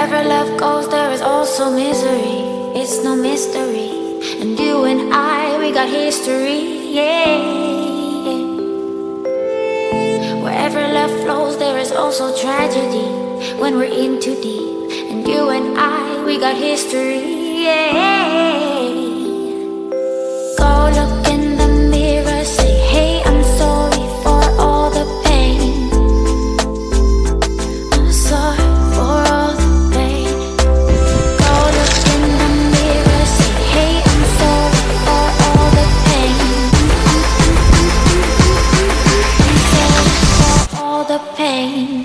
Wherever love goes, there is also misery. It's no mystery. And you and I, we got history, yeah. Wherever love flows, there is also tragedy when we're in too deep. And you and I, we got history, yeah. Go look in the mirror, say, hey, I'm sorry for all the pain. I'm sorry for all the pain. Go look in the mirror, say, hey, I'm sorry for all the pain. I'm sorry for all the pain.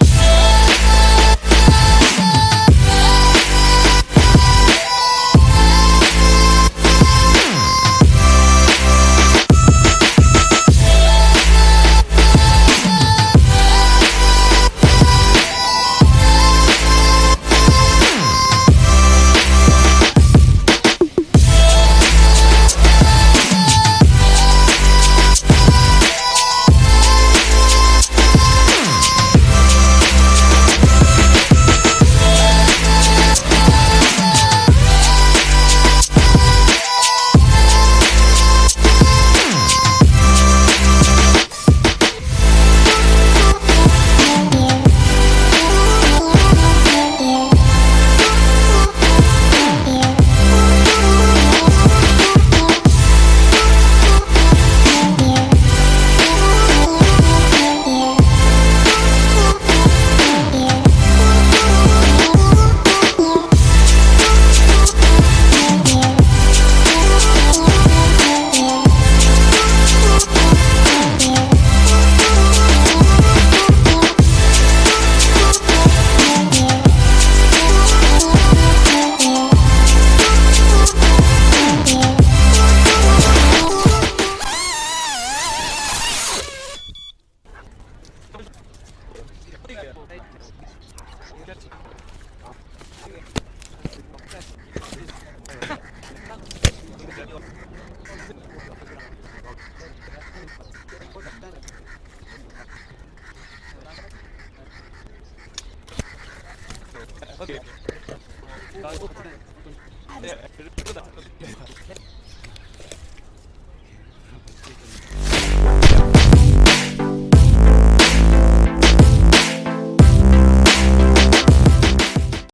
Okay.